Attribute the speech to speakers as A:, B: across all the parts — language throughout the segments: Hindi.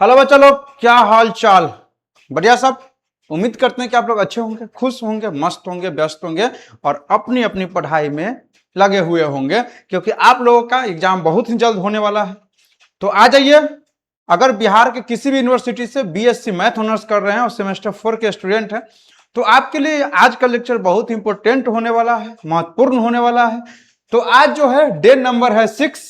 A: हेलो बच्चा लोग, क्या हाल चाल? बढ़िया सब। उम्मीद करते हैं कि आप लोग अच्छे होंगे, खुश होंगे, मस्त होंगे, व्यस्त होंगे और अपनी अपनी पढ़ाई में लगे हुए होंगे, क्योंकि आप लोगों का एग्जाम बहुत ही जल्द होने वाला है। तो आ जाइए। अगर बिहार के किसी भी यूनिवर्सिटी से बीएससी मैथ ऑनर्स कर रहे हैं और सेमेस्टर 4 के स्टूडेंट हैं, तो आपके लिए आज का लेक्चर बहुत इंपॉर्टेंट होने वाला है, महत्वपूर्ण होने वाला है। तो आज जो है डे नंबर है 6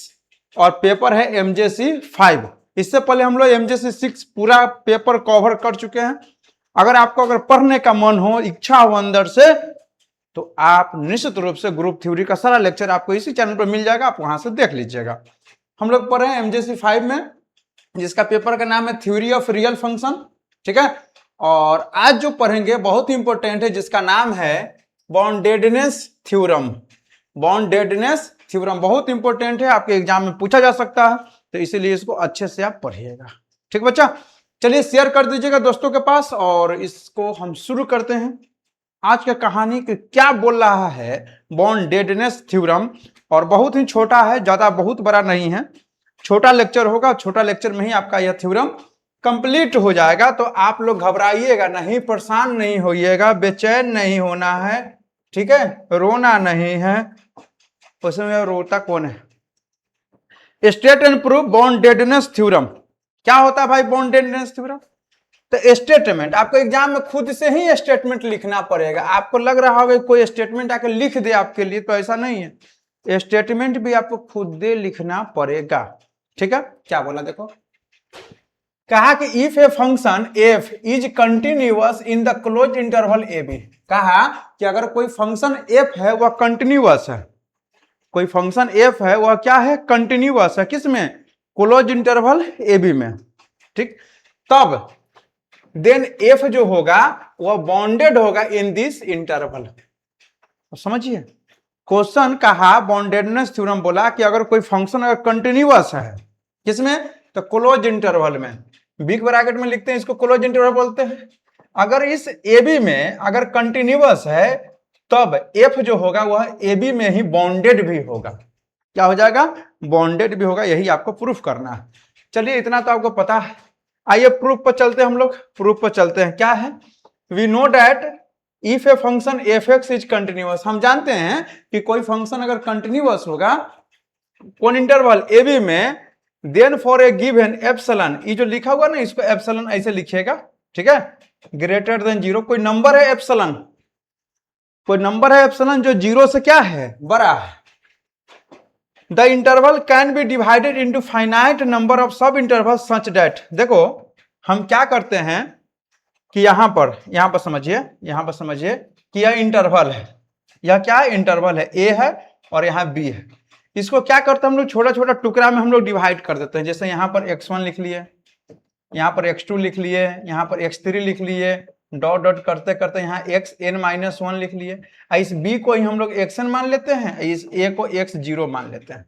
A: और पेपर है एमजेसी 5। इससे पहले हम लोग एमजेसी 6 पूरा पेपर कवर कर चुके हैं। अगर पढ़ने का मन हो, इच्छा हो अंदर से, तो आप निश्चित रूप से ग्रुप थ्योरी का सारा लेक्चर आपको इसी चैनल पर मिल जाएगा, आप वहां से देख लीजिएगा। हम लोग पढ़ रहे हैं एमजेसी 5 में, जिसका पेपर का नाम है थ्योरी ऑफ रियल फंक्शन। ठीक है। और आज जो पढ़ेंगे बहुत ही इंपॉर्टेंट है, जिसका नाम है बॉन्डेडनेस थ्योरम। बॉन्डेडनेस थ्योरम बहुत इंपॉर्टेंट है, आपके एग्जाम में पूछा जा सकता है, तो इसीलिए इसको अच्छे से आप पढ़िएगा। ठीक बच्चा, चलिए शेयर कर दीजिएगा दोस्तों के पास और इसको हम शुरू करते हैं। आज की कहानी कि क्या बोल रहा है बॉन्डेडनेस थ्योरम, और बहुत ही छोटा है, ज्यादा बहुत बड़ा नहीं है, छोटा लेक्चर होगा। छोटा लेक्चर में ही आपका यह थ्योरम कंप्लीट हो जाएगा। तो आप लोग घबराइएगा नहीं, परेशान नहीं होइएगा, बेचैन नहीं होना है। ठीक है, रोना नहीं है। उसमें रोता कौन है? State and prove boundedness theorem. क्या होता है भाई बॉन्डेडनेस थ्योरम? तो स्टेटमेंट, आपको एग्जाम में खुद से ही स्टेटमेंट लिखना पड़ेगा। आपको लग रहा होगा कोई स्टेटमेंट आके लिख दे आपके लिए, तो ऐसा नहीं है। स्टेटमेंट भी आपको खुद से लिखना पड़ेगा। ठीक है, क्या बोला देखो, कहा कि if a function F is continuous in the closed interval a b. कहा कि अगर कोई फंक्शन एफ है वह कंटिन्यूअस है, कोई फंक्शन एफ है वह क्या है? कंटिन्यूअस है। किसमें? क्लोज इंटरवल ए बी में। ठीक, तब देन एफ जो होगा वह बॉन्डेड होगा इन दिस इंटरवल। समझिए क्वेश्चन, कहा बॉन्डेडनेस थ्योरम बोला कि अगर कोई फंक्शन अगर कंटिन्यूअस है, किसमें? तो क्लोज इंटरवल में, बिग ब्रैकेट में लिखते हैं इसको, क्लोज इंटरवल बोलते हैं। अगर इस ए बी में अगर कंटिन्यूअस है, तब एफ जो होगा वह ए बी में ही बॉन्डेड भी होगा। क्या हो जाएगा? बॉन्डेड भी होगा। यही आपको प्रूफ करना है। चलिए इतना तो आपको पता है, आइए प्रूफ पर चलते हैं। हम लोग प्रूफ पर चलते हैं। क्या है? We know that if a function F x is continuous. हम जानते हैं कि कोई फंक्शन अगर कंटिन्यूअस होगा कौन इंटरवल ए बी में, then for a given epsilon, ये जो लिखा हुआ ना इसको एप्सिलॉन ऐसे लिखिएगा। ठीक है, ग्रेटर देन 0, कोई नंबर है एप्सिलॉन, कोई नंबर है एप्सिलॉन जो 0 से क्या है? बड़ा है। The interval can be divided into finite number of सब इंटरवल सच दैट। देखो हम क्या करते हैं कि यहां पर समझिए कि यह इंटरवल है। यह क्या है? इंटरवल है, ए है और यहां बी है। इसको क्या करते हैं हम लोग? छोटा छोटा टुकड़ा में हम लोग डिवाइड कर देते हैं। जैसे यहां पर x1 लिख लिए, यहां पर x2 लिख लिए, यहां पर x3 लिख लिए, डॉट डॉट करते करते यहाँ xn-1 लिख लिए। इस b को ही हम लोग xn मान लेते हैं, इस a को x0 मान लेते हैं।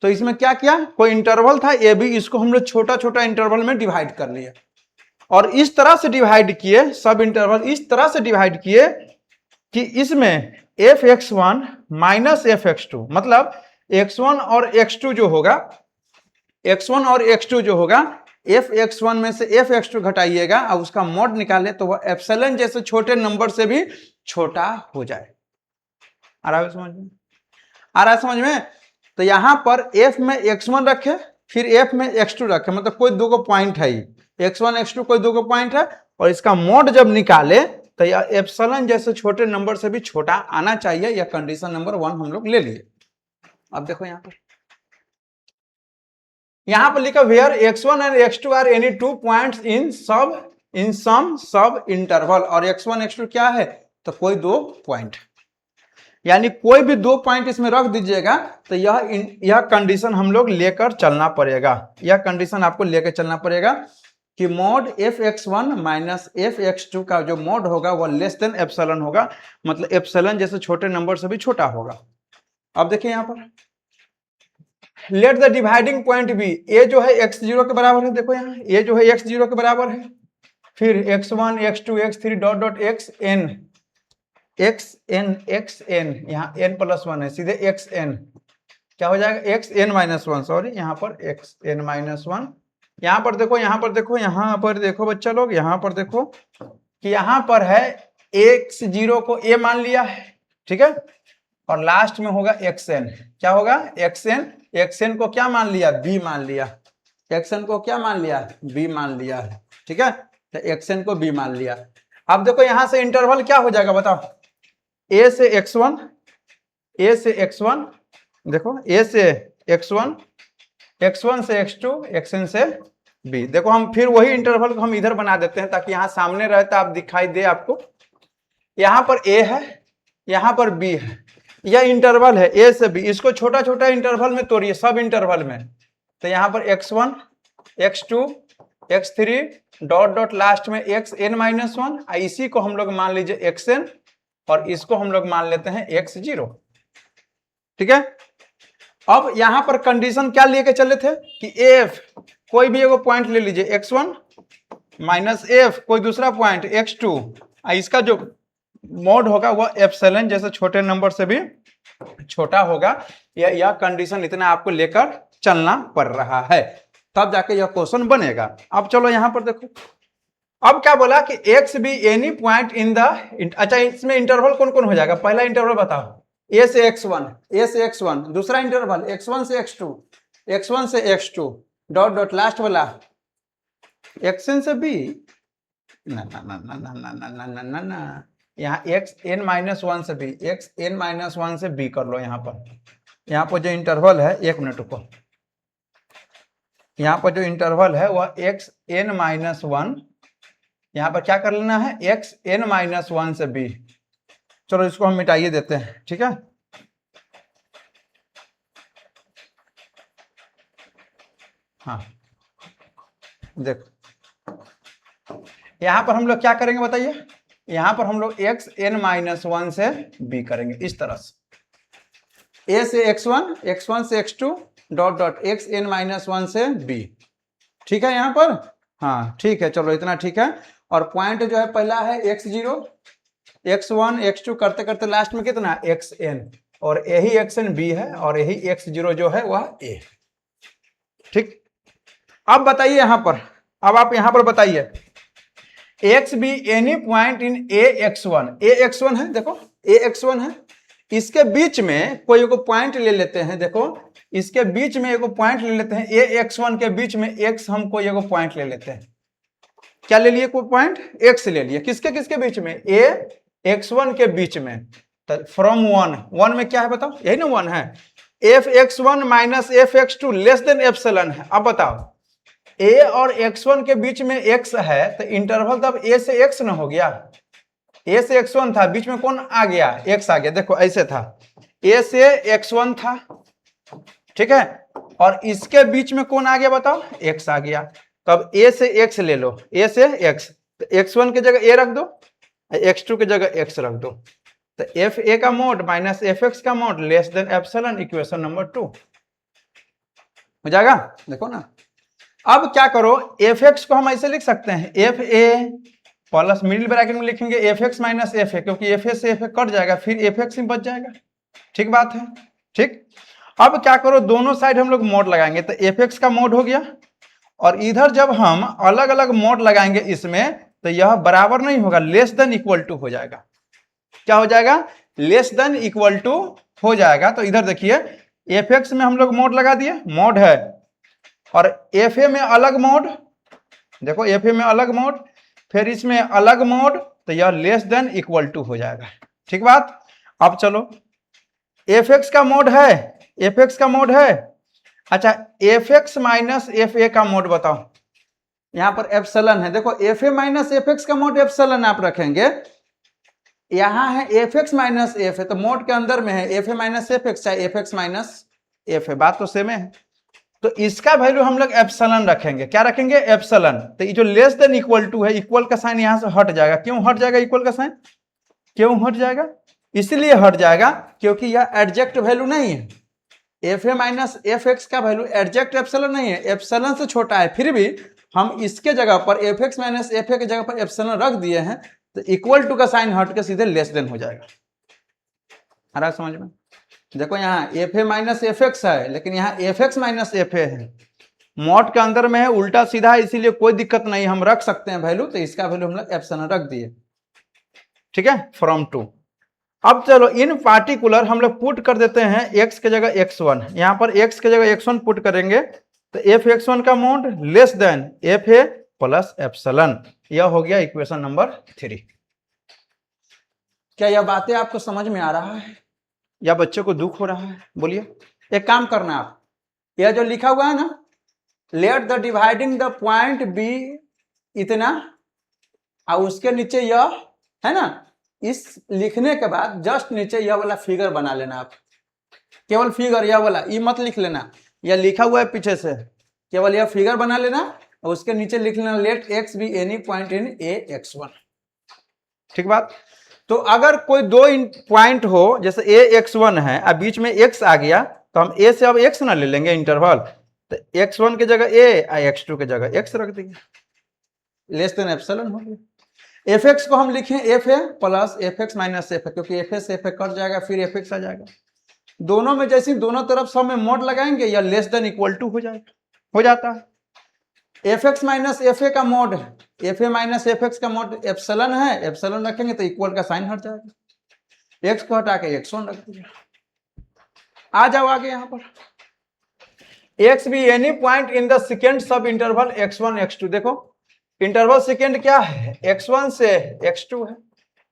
A: तो इसमें क्या किया? कोई इंटरवल था ए बी, इसको हम लोग छोटा छोटा इंटरवल में डिवाइड कर लिया और इस तरह से डिवाइड किए, सब इंटरवल इस तरह से डिवाइड किए कि इसमें f(x1) माइनस f(x2), मतलब x1 और x2 जो होगा, x1 और x2 जो होगा, f(x1) में से f(x2) घटाइएगा और उसका मॉड निकाले तो वह एप्सिलॉन जैसे छोटे नंबर से भी छोटा हो जाए। आ रहा है समझ में? आ रहा है समझ में? तो यहां पर f में x1 रखे, फिर f में x2 रखे, मतलब कोई दो पॉइंट है, x1 x2 कोई दो पॉइंट है, और इसका मॉड जब निकाले तो यह एप्सिलॉन जैसे छोटे नंबर से भी छोटा आना चाहिए। यह कंडीशन नंबर 1 हम लोग ले लिए। अब देखो यहां पर लिखा where x1 and x2 are any 2 points in some sub interval, और x1 x2 क्या है? तो कोई दो पॉइंट, यानी कोई भी दो पॉइंट इसमें रख दीजिएगा। तो यह कंडीशन हम लोग लेकर चलना पड़ेगा। यह कंडीशन आपको लेकर चलना पड़ेगा कि मॉड f(x1) माइनस f(x2) का जो मॉड होगा वह लेस देन एप्सिलॉन होगा, मतलब एप्सिलॉन जैसे छोटे नंबर से भी छोटा होगा। अब देखिए यहां पर let the dividing point B, A जो है x0 के बराबर है। देखो यहाँ ए जो है x0 के बराबर है, फिर x1 x2 x3 dot dot xn यहाँ n+1 है, सीधे xn क्या हो जाएगा? xn-1, सॉरी यहाँ पर xn-1 यहाँ पर देखो, यहाँ पर देखो, यहाँ पर देखो बच्चा लोग, यहाँ पर देखो कि यहाँ पर है x0 को a मान लिया है, ठीक है, और लास्ट में होगा xn, क्या होगा xn, xn को क्या मान लिया, b मान लिया, xn को क्या मान लिया, b मान लिया है, ठीक है, तो xn को b मान लिया। अब देखो यहां से इंटरवल क्या हो जाएगा बताओ, a से x1, a से x1, देखो a से x1, x1 से x2, xn से b। देखो हम फिर वही इंटरवल को हम इधर बना देते हैं ताकि यहां सामने रहे तो आप दिखाई दे आपको। यहां पर a है, यहां पर b है, यह इंटरवल है a से b, इसको छोटा छोटा इंटरवल में तोड़िए, सब इंटरवल में। तो यहां पर x1, x2, x3 dot dot last में xn-1, इसी को हम लोग मान लीजिए xn और इसको हम लोग मान लेते हैं x0, ठीक है। अब यहां पर कंडीशन क्या लेके चले थे कि f कोई भी एगो पॉइंट ले लीजिए x1 माइनस f कोई दूसरा पॉइंट x2, इसका जो मोड होगा वह एप्सिलॉन जैसे छोटे नंबर से भी छोटा होगा। यह कंडीशन इतना आपको लेकर चलना पड़ रहा है, तब जाके यह क्वेश्चन बनेगा। अब चलो यहां पर देखो, अब क्या बोला कि x भी एनी पॉइंट इन द, अच्छा इसमें इंटरवल कौन कौन हो जाएगा, पहला इंटरवल बताओ, a से x1, a से x1, दूसरा इंटरवल x1 से x2, x1 से x2 डॉट डॉट लास्ट वाला xn से b, ना ना ना ना ना ना ना ना ना ना ना, यहाँ xn-1 से b, xn-1 से b कर लो। यहाँ पर जो इंटरवल है, एक मिनट रुको, यहाँ पर जो इंटरवल है वह xn-1, यहाँ पर क्या कर लेना है xn-1 से b। चलो इसको हम मिटाइए देते हैं, ठीक है। हाँ देखो यहां पर हम लोग क्या करेंगे बताइए, यहां पर हम लोग xn-1 से b करेंगे इस तरह से, a से x1, x1 से x2 डॉट डॉट xn-1 से b, ठीक है यहाँ पर, हाँ ठीक है, चलो इतना ठीक है। और पॉइंट जो है पहला है x0, x1, x2 करते करते लास्ट में कितना xn, और यही xn b है और यही x0 जो है वह a, ठीक। अब बताइए यहां पर, अब आप यहां पर बताइए x भी एनी पॉइंट इन ax1, ax1 है, देखो ax1 है, इसके बीच में कोई एगो पॉइंट ले लेते हैं, देखो इसके बीच में एगो पॉइंट ले लेते हैं, ax1 के बीच में x हम कोई एगो पॉइंट ले लेते हैं, क्या ले लिए, कोई पॉइंट x ले लिए, किसके किसके बीच में, ax1 के बीच में, तो फ्रॉम 1 में क्या है बताओ, यही ना 1 है, fx1 minus fx2 less than epsilon है। अब बताओ a और x1 के बीच में x है तो इंटरवल तब a से x न हो गया, a से x1 था, बीच में कौन आ गया, x आ गया, देखो ऐसे था, a से x1 था, ठीक है, और इसके बीच में कौन आ गया बताओ, x आ गया, तब a से x ले लो, a से x, तो x1 की जगह a रख दो, x2 की जगह x रख दो, तो fa का मोड माइनस fx का mode less than epsilon, equation number 2 हो जाएगा। देखो ना, अब क्या करो, fx को हम ऐसे लिख सकते हैं, fa प्लस मिडिल ब्रैकेट में लिखेंगे fx माइनस fa, क्योंकि fa से fa कट जाएगा, फिर fx ही बच जाएगा, ठीक बात है, ठीक। अब क्या करो, दोनों साइड हम लोग मोड लगाएंगे, तो fx का मोड हो गया, और इधर जब हम अलग अलग मोड लगाएंगे इसमें तो यह बराबर नहीं होगा, लेस देन इक्वल टू हो जाएगा, क्या हो जाएगा, लेस देन इक्वल टू हो जाएगा। तो इधर देखिए fx में हम लोग मोड लगा दिए, मोड है, और fa में अलग मोड, देखो fa में अलग मोड, फिर इसमें अलग मोड, तो यह लेस देन इक्वल टू हो जाएगा, ठीक बात। अब चलो fx का मोड है, fx का मोड है, अच्छा fx माइनस fa का मोड बताओ, यहां पर एप्सिलॉन है, देखो fa माइनस fx का मोड एप्सिलॉन आप रखेंगे, यहां है fx माइनस fa, तो मोड के अंदर में है fa माइनस fx, चाहे fx माइनस fa, बात तो सेम है, तो इसका वैल्यू हम लोग एप्सिलॉन रखेंगे, क्या रखेंगे, एप्सिलॉन। तो ये जो लेस देन इक्वल टू है, इक्वल का साइन यहां से हट जाएगा, क्यों हट जाएगा इक्वल का साइन, क्यों हट जाएगा, इसलिए हट जाएगा क्योंकि यह एडजेक्ट वैल्यू नहीं है, fa माइनस fx का वैल्यू एडजेक्ट एप्सिलॉन नहीं है, एप्सिलॉन से छोटा है, फिर भी हम इसके जगह पर fx माइनस fa की जगह पर एप्सिलॉन रख दिए हैं, तो इक्वल टू का साइन हट के सीधे लेस देन हो जाएगा, आ रहा समझ में। देखो यहाँ fa माइनस fx है, लेकिन यहाँ fx माइनस fa है, मॉड के अंदर में है, उल्टा सीधा है, इसीलिए कोई दिक्कत नहीं, हम रख सकते हैं वैल्यू, तो इसका वैल्यू हम लोग एप्सिलॉन रख दिए, ठीक है, फ्रॉम टू। अब चलो इन पार्टिकुलर हम लोग पुट कर देते हैं x के जगह x1, यहां पर x के जगह x1 पुट करेंगे तो एफ x1 का mode less than f a plus epsilon, यह हो गया इक्वेशन नंबर 3। क्या यह बातें आपको समझ में आ रहा है या बच्चे को दुख हो रहा है? बोलिए। एक काम करना, आप यह जो लिखा हुआ है ना, let the dividing the point be इतना, और उसके नीचे यह है ना, इस लिखने के बाद जस्ट नीचे यह वाला फिगर बना लेना। आप केवल फिगर यह वाला ई मत लिख लेना, यह लिखा हुआ है पीछे से, केवल यह फिगर बना लेना और उसके नीचे लिख लेना let x be any point in a x1, ठीक बात। तो अगर कोई दो पॉइंट हो, जैसे ए x1 है और बीच में x आ गया, तो हम a से अब x ना ले लेंगे इंटरवल, तो x1 की जगह a और x2 की जगह x रख देंगे, लेस देन एप्सिलॉन हो गया। एफ एक्स को हम लिखें F a plus f x minus F A, क्योंकि एफ ए से एफ ए कट जाएगा, फिर एफ एक्स आ जाएगा। दोनों में जैसे दोनों तरफ से हमें मोड लगाएंगे या लेस देन इक्वल टू हो जाएगा, हो जाता है। F x minus F a का मोड है, F A minus f x का मोड एप्सिलॉन है, एप्सिलॉन रखेंगे तो इक्वल का साइन हट जाएगा, एक्स को हटा के x1 रख दीजिए। आ जाओ आगे, यहां पर x be any point in the second सब इंटरवल x1 x2, देखो इंटरवल सेकेंड क्या है, x1 से x2 है,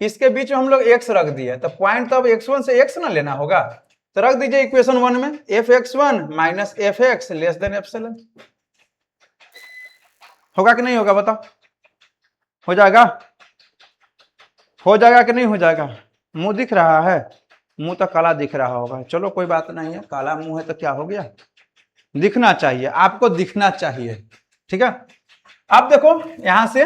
A: इसके बीच में हम लोग x रख दिए, तो पॉइंट तब x1 से x ना लेना होगा, तो रख दीजिए इक्वेशन 1 में F x1 minus f x less than epsilon. होगा कि नहीं होगा बताओ? हो जाएगा? हो जाएगा कि नहीं हो जाएगा? मुंह दिख रहा है? मुंह तो काला दिख रहा होगा, चलो कोई बात नहीं है, काला मुंह है तो क्या हो गया, दिखना चाहिए, आपको दिखना चाहिए, ठीक है। अब देखो यहां से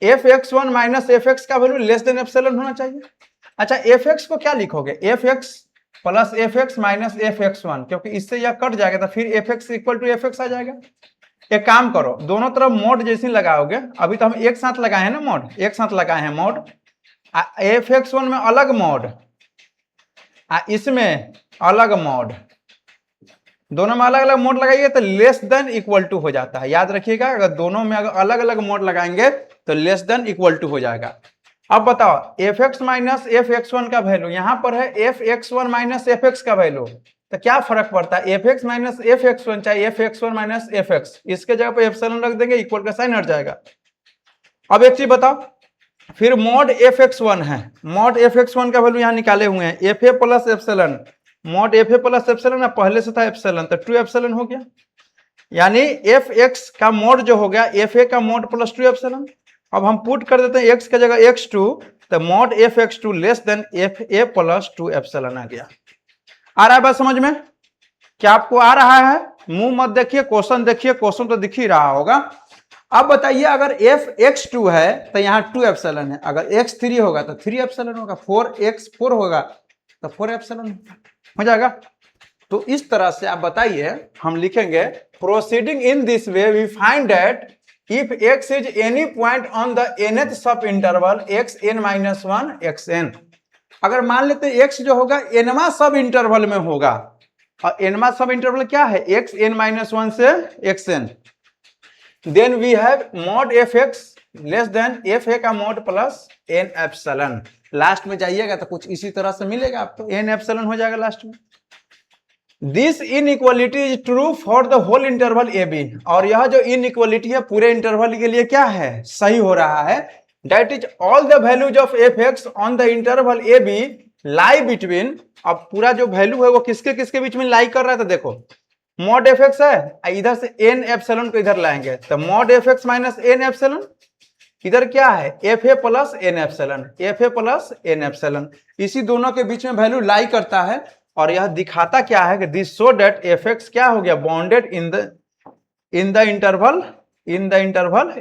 A: f x1 minus f x का वैल्यू लेस देन एप्सिलॉन होना चाहिए। अच्छा एफ एक्स को क्या लिखोगे, f x plus f x minus f x1, क्योंकि इससे यह कट जाएगा तो फिर f x equal to f x आ जाएगा। एक काम करो, दोनों तरफ मोड जैसे लगाओगे, अभी तो हम एक साथ लगाए हैं ना मोड, एक साथ लगाए हैं मोड, एफ x1 में अलग मोड, इसमें अलग मोड, दोनों में अलग अलग मोड लगाइए तो लेस देन इक्वल टू हो जाता है। याद रखिएगा, अगर दोनों में अगर अलग अलग मोड लगाएंगे तो लेस देन इक्वल टू हो जाएगा। अब बताओ F x minus f x1 का वैल्यू यहां पर है F x1 minus f x का वैल्यू, तो क्या फर्क पड़ता है, F x minus f x1 चाहे F x1 minus f x, इसके जगह पर एप्सिलॉन रख देंगे, इक्वल का साइन हट जाएगा। अब एक चीज बताओ, फिर मॉड एफ x1 है, मॉड एफ x1 का वैल्यू यहां निकाले हुए हैं F a plus epsilon, mod F a plus epsilon, पहले से था एप्सिलॉन, तो 2 एप्सिलॉन हो गया, यानी एफ एक्स का मोड जो हो गया एफ ए का मोड प्लस 2 एप्सिलॉन। अब हम पुट कर देते हैं x की जगह x2, तो mod f x2 less than f a plus 2 epsilon आ गया। आ रहा है बात समझ में? क्या आपको आ रहा है? मुंह मत देखिए, क्वेश्चन देखिए, क्वेश्चन तो दिख ही रहा होगा। अब बताइए अगर एफ x2 है तो यहाँ 2 एप्सिलॉन है, अगर x3 होगा तो 3 एप्सिलॉन होगा, 4x4 होगा तो 4 एप्सिलॉन हो जाएगा। तो इस तरह से आप बताइए, हम लिखेंगे proceeding in this way we find that if x is any point on the nth sub interval xn-1 xn, अगर मान लेते हैं x जो होगा nवां सब इंटरवल में होगा, और nवां सब इंटरवल क्या है xn-1 से xn, then we have mod f x less than f a का mod plus n epsilon. Last में जाइएगा तो कुछ इसी तरह से मिलेगा आपको, n एप्सिलॉन हो जाएगा लास्ट में। This inequality is true for the whole interval a b, और यह जो इनइक्वालिटी है पूरे इंटरवल के लिए क्या है, सही हो रहा है। That is all the values of F x on the interval a b lie between, अब पूरा जो वैल्यू है वो किसके किसके बीच में लाई कर रहा है, तो देखो मॉड एफ एक्स है, इधर से n एप्सिलॉन को इधर लाएंगे तो mod f x minus n epsilon, इधर क्या है F a plus n epsilon, F a plus n epsilon, इसी दोनों के बीच में वैल्यू लाई करता है। और यह दिखाता क्या है कि this show that F x क्या हो गया bounded in the interval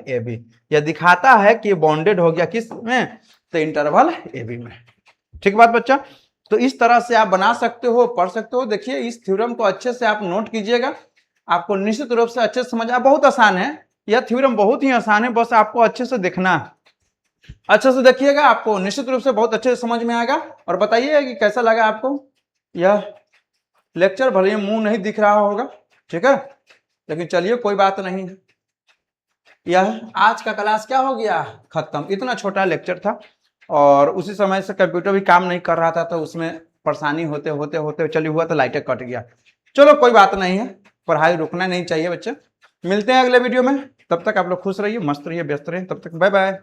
A: a b, यह दिखाता है कि बाउंडेड हो गया किस में, तो इंटरवल ए बी में। ठीक बात बच्चा? तो इस तरह से आप बना सकते हो, पढ़ सकते हो। देखिए इस थ्योरम को अच्छे से आप नोट कीजिएगा, आपको निश्चित रूप से अच्छे से समझ आ, बहुत आसान है यह थ्योरम, बहुत ही आसान है, बस आपको अच्छे से देखना, अच्छे से देखिएगा, आपको निश्चित रूप से बहुत अच्छे से समझ में आएगा। और बताइए कि कैसा लगा आपको यह लेक्चर, भले मुंह नहीं दिख रहा होगा, ठीक है, लेकिन चलिए कोई बात नहीं है। यह आज का क्लास क्या हो गया, खत्म। इतना छोटा लेक्चर था और उसी समय से कंप्यूटर भी काम नहीं कर रहा था, तो उसमें परेशानी होते होते होते चली हुआ तो लाइटें कट गया। चलो कोई बात नहीं है, पढ़ाई रुकना नहीं चाहिए बच्चे। मिलते हैं अगले वीडियो में, तब तक आप लोग खुश रहिए, मस्त रहिए, व्यस्त रहिए। तब तक बाय बाय।